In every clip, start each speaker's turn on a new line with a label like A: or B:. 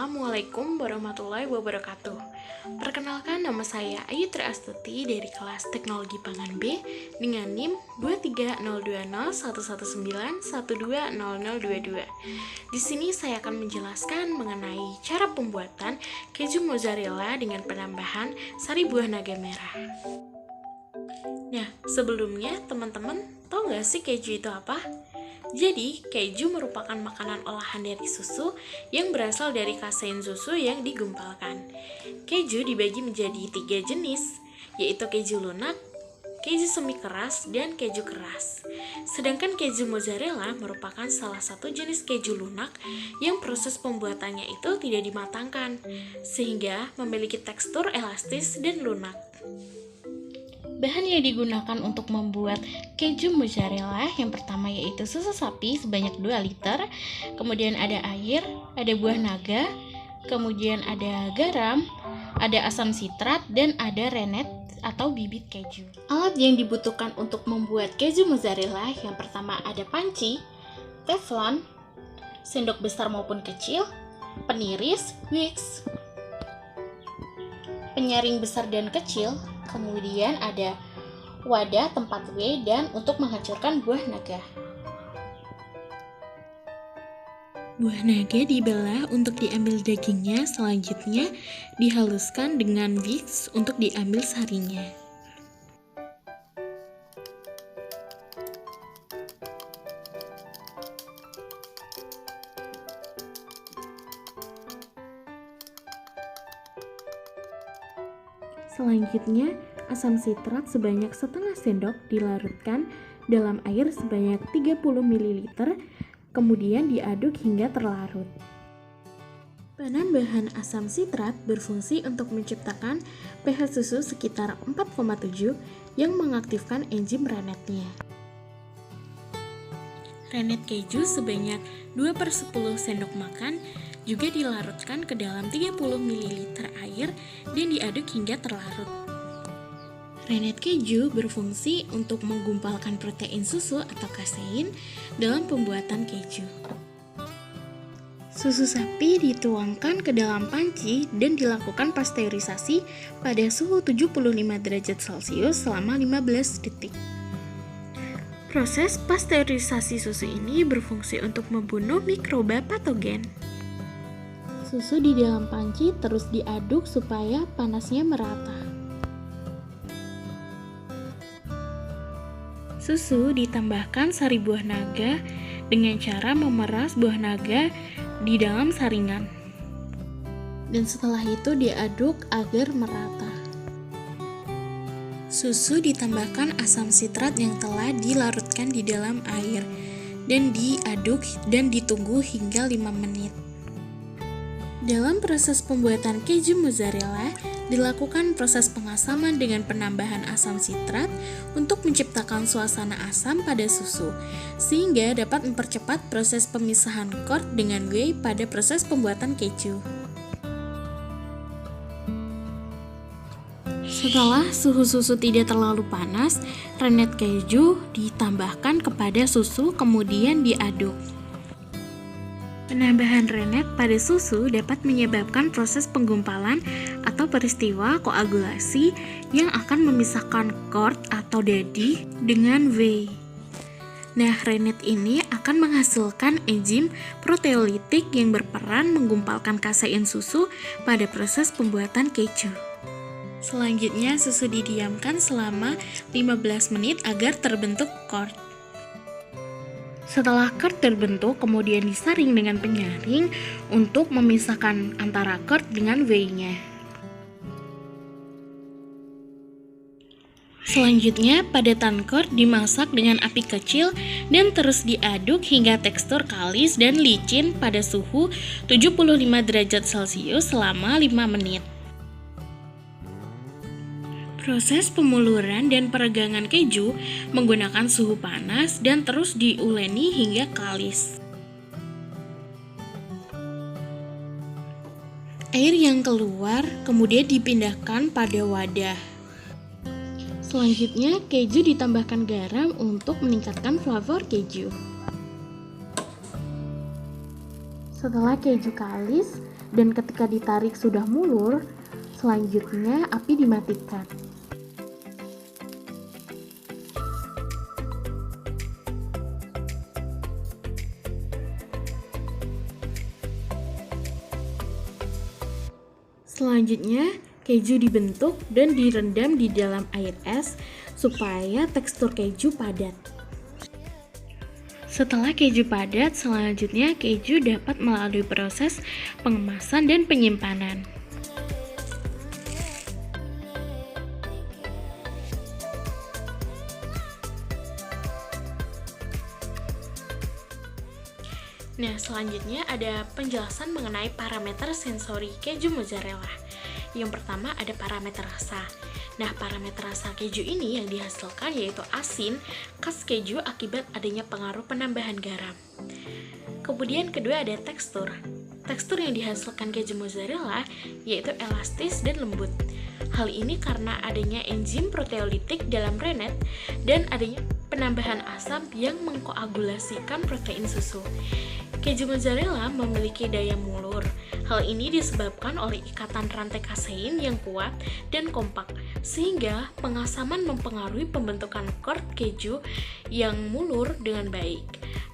A: Assalamualaikum warahmatullahi wabarakatuh. Perkenalkan, nama saya Ayu Tri Astuti dari kelas Teknologi Pangan B dengan NIM 230201119120022. Di sini saya akan menjelaskan mengenai cara pembuatan keju mozzarella dengan penambahan sari buah naga merah. Nah, sebelumnya teman-teman tahu nggak sih keju itu apa? Jadi, keju merupakan makanan olahan dari susu yang berasal dari kasein susu yang digumpalkan. Keju dibagi menjadi 3 jenis, yaitu keju lunak, keju semi keras, dan keju keras. Sedangkan keju mozzarella merupakan salah satu jenis keju lunak yang proses pembuatannya itu tidak dimatangkan, sehingga memiliki tekstur elastis dan lunak. Bahan yang digunakan untuk membuat keju mozzarella yang pertama yaitu susu sapi sebanyak 2 liter, kemudian ada air, ada buah naga, kemudian ada garam, ada asam sitrat, dan ada rennet atau bibit keju. Alat yang dibutuhkan untuk membuat keju mozzarella yang pertama ada panci, teflon, sendok besar maupun kecil, peniris, whisk, penyaring besar dan kecil, kemudian ada wadah tempat whey dan untuk menghancurkan buah naga. Buah naga dibelah untuk diambil dagingnya, selanjutnya dihaluskan dengan whisk untuk diambil sarinya. Selanjutnya, asam sitrat sebanyak setengah sendok dilarutkan dalam air sebanyak 30 ml, kemudian diaduk hingga terlarut. Penambahan asam sitrat berfungsi untuk menciptakan pH susu sekitar 4,7 yang mengaktifkan enzim rennetnya. Rennet keju sebanyak 2/10 sendok makan juga dilarutkan ke dalam 30 ml air dan diaduk hingga terlarut. Rennet keju berfungsi untuk menggumpalkan protein susu atau kasein dalam pembuatan keju. Susu sapi dituangkan ke dalam panci dan dilakukan pasteurisasi pada suhu 75 derajat Celcius selama 15 detik. Proses pasteurisasi susu ini berfungsi untuk membunuh mikroba patogen. Susu di dalam panci terus diaduk supaya panasnya merata. Susu ditambahkan sari buah naga dengan cara memeras buah naga di dalam saringan. Dan setelah itu diaduk agar merata. Susu ditambahkan asam sitrat yang telah dilarutkan di dalam air dan diaduk dan ditunggu hingga 5 menit. Dalam proses pembuatan keju mozzarella, dilakukan proses pengasaman dengan penambahan asam sitrat untuk menciptakan suasana asam pada susu, sehingga dapat mempercepat proses pemisahan curd dengan whey pada proses pembuatan keju. Setelah suhu susu tidak terlalu panas, rennet keju ditambahkan kepada susu kemudian diaduk. Penambahan rennet pada susu dapat menyebabkan proses penggumpalan atau peristiwa koagulasi yang akan memisahkan curd atau daddy dengan whey. Nah, rennet ini akan menghasilkan enzim proteolitik yang berperan menggumpalkan kasein susu pada proses pembuatan keju. Selanjutnya, susu didiamkan selama 15 menit agar terbentuk curd. Setelah curd terbentuk, kemudian disaring dengan penyaring untuk memisahkan antara curd dengan whey-nya. Selanjutnya, padetan curd dimasak dengan api kecil dan terus diaduk hingga tekstur kalis dan licin pada suhu 75 derajat Celcius selama 5 menit. Proses pemuluran dan peregangan keju menggunakan suhu panas dan terus diuleni hingga kalis. Air yang keluar kemudian dipindahkan pada wadah. Selanjutnya, keju ditambahkan garam untuk meningkatkan flavor keju. Setelah keju kalis, dan ketika ditarik sudah mulur, selanjutnya api dimatikan. Selanjutnya, keju dibentuk dan direndam di dalam air es supaya tekstur keju padat. Setelah keju padat, selanjutnya keju dapat melalui proses pengemasan dan penyimpanan. Nah, selanjutnya ada penjelasan mengenai parameter sensori keju mozzarella. Yang pertama ada parameter rasa. Nah, parameter rasa keju ini yang dihasilkan yaitu asin khas keju akibat adanya pengaruh penambahan garam. Kemudian kedua ada tekstur. Tekstur yang dihasilkan keju mozzarella yaitu elastis dan lembut. Hal ini karena adanya enzim proteolitik dalam rennet dan adanya penambahan asam yang mengkoagulasikan protein susu. Keju mozzarella memiliki daya mulur. Hal ini disebabkan oleh ikatan rantai kasein yang kuat dan kompak, sehingga pengasaman mempengaruhi pembentukan curd keju yang mulur dengan baik.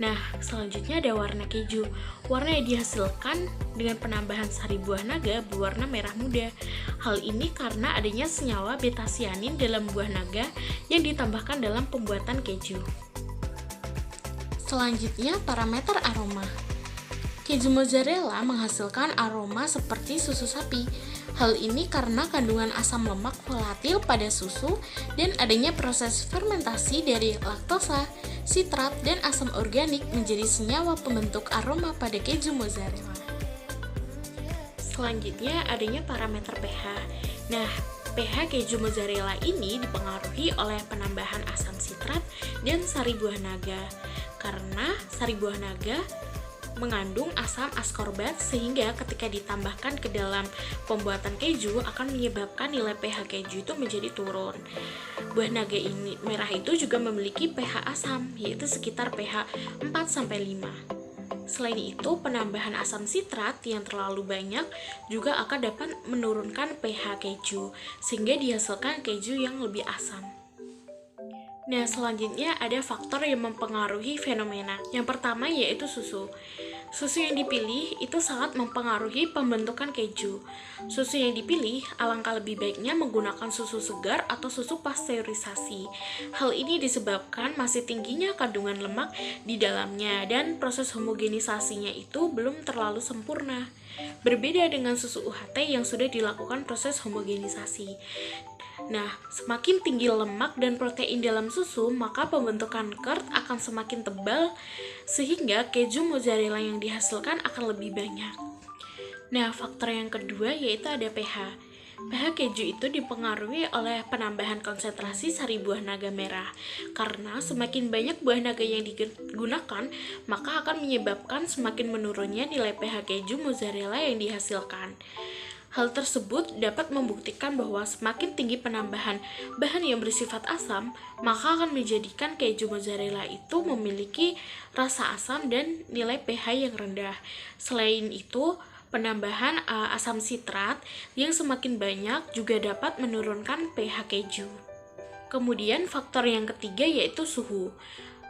A: Nah, selanjutnya ada warna keju. Warna yang dihasilkan dengan penambahan sari buah naga berwarna merah muda. Hal ini karena adanya senyawa beta-sianin dalam buah naga yang ditambahkan dalam pembuatan keju. Selanjutnya, parameter aroma. Keju mozzarella menghasilkan aroma seperti susu sapi. Hal ini karena kandungan asam lemak volatil pada susu dan adanya proses fermentasi dari laktosa, sitrat, dan asam organik menjadi senyawa pembentuk aroma pada keju mozzarella. Selanjutnya, adanya parameter pH. Nah, pH keju mozzarella ini dipengaruhi oleh penambahan asam sitrat dan sari buah naga. Karena sari buah naga mengandung asam askorbat sehingga ketika ditambahkan ke dalam pembuatan keju akan menyebabkan nilai pH keju itu menjadi turun. Buah naga ini merah itu juga memiliki pH asam yaitu sekitar pH 4-5. Selain itu, penambahan asam sitrat yang terlalu banyak juga akan dapat menurunkan pH keju sehingga dihasilkan keju yang lebih asam. Nah, selanjutnya ada faktor yang mempengaruhi fenomena. Yang pertama yaitu susu. Susu yang dipilih itu sangat mempengaruhi pembentukan keju. Susu yang dipilih alangkah lebih baiknya menggunakan susu segar atau susu pasteurisasi. Hal ini disebabkan masih tingginya kandungan lemak di dalamnya dan proses homogenisasinya itu belum terlalu sempurna. Berbeda dengan susu UHT yang sudah dilakukan proses homogenisasi. Nah, semakin tinggi lemak dan protein dalam susu, maka pembentukan curd akan semakin tebal, sehingga keju mozzarella yang dihasilkan akan lebih banyak. Nah, faktor yang kedua yaitu ada pH. pH keju itu dipengaruhi oleh penambahan konsentrasi sari buah naga merah. Karena semakin banyak buah naga yang digunakan, maka akan menyebabkan semakin menurunnya nilai pH keju mozzarella yang dihasilkan. Hal tersebut dapat membuktikan bahwa semakin tinggi penambahan bahan yang bersifat asam, maka akan menjadikan keju mozzarella itu memiliki rasa asam dan nilai pH yang rendah. Selain itu, penambahan asam sitrat yang semakin banyak juga dapat menurunkan pH keju. Kemudian faktor yang ketiga yaitu suhu.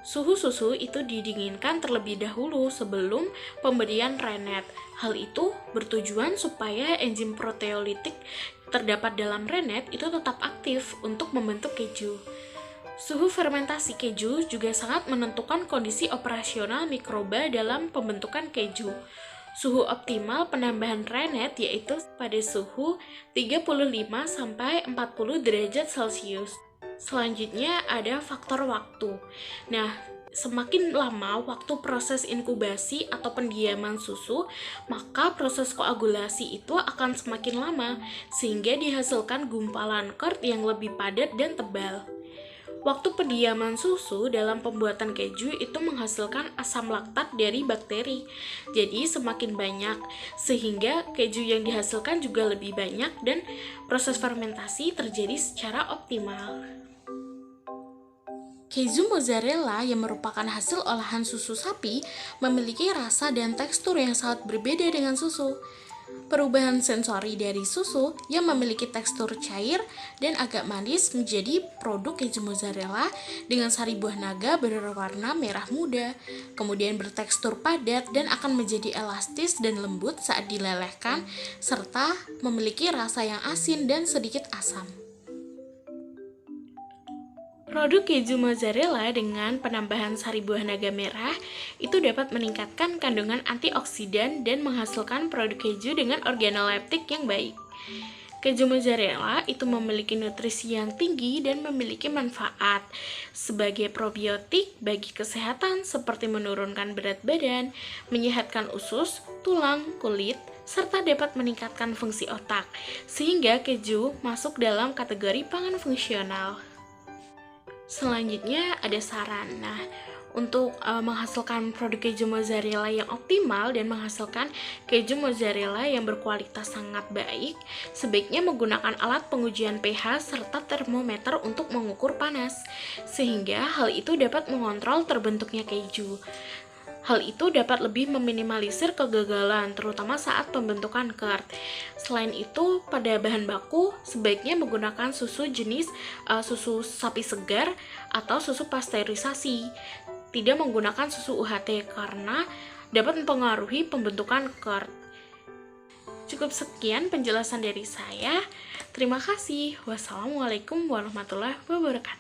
A: Suhu susu itu didinginkan terlebih dahulu sebelum pemberian rennet. Hal itu bertujuan supaya enzim proteolitik terdapat dalam rennet itu tetap aktif untuk membentuk keju. Suhu fermentasi keju juga sangat menentukan kondisi operasional mikroba dalam pembentukan keju. Suhu optimal penambahan rennet yaitu pada suhu 35-40 derajat Celcius. Selanjutnya ada faktor waktu. Nah, semakin lama waktu proses inkubasi atau pendiaman susu, maka proses koagulasi itu akan semakin lama, sehingga dihasilkan gumpalan curd yang lebih padat dan tebal. Waktu pendiaman susu dalam pembuatan keju itu menghasilkan asam laktat dari bakteri, jadi semakin banyak, sehingga keju yang dihasilkan juga lebih banyak dan proses fermentasi terjadi secara optimal. Keju mozzarella yang merupakan hasil olahan susu sapi memiliki rasa dan tekstur yang sangat berbeda dengan susu. Perubahan sensori dari susu yang memiliki tekstur cair dan agak manis menjadi produk keju mozzarella dengan sari buah naga berwarna merah muda, kemudian bertekstur padat dan akan menjadi elastis dan lembut saat dilelehkan, serta memiliki rasa yang asin dan sedikit asam. Produk keju mozzarella dengan penambahan sari buah naga merah itu dapat meningkatkan kandungan antioksidan dan menghasilkan produk keju dengan organoleptik yang baik. Keju mozzarella itu memiliki nutrisi yang tinggi dan memiliki manfaat sebagai probiotik bagi kesehatan seperti menurunkan berat badan, menyehatkan usus, tulang, kulit, serta dapat meningkatkan fungsi otak, sehingga keju masuk dalam kategori pangan fungsional. Selanjutnya ada saran. Nah, untuk menghasilkan produk keju mozzarella yang optimal dan menghasilkan keju mozzarella yang berkualitas sangat baik, sebaiknya menggunakan alat pengujian pH serta termometer untuk mengukur panas, sehingga hal itu dapat mengontrol terbentuknya keju. Hal itu dapat lebih meminimalisir kegagalan, terutama saat pembentukan curd. Selain itu, pada bahan baku sebaiknya menggunakan susu jenis susu sapi segar atau susu pasteurisasi. Tidak menggunakan susu UHT karena dapat mempengaruhi pembentukan curd. Cukup sekian penjelasan dari saya. Terima kasih. Wassalamualaikum warahmatullahi wabarakatuh.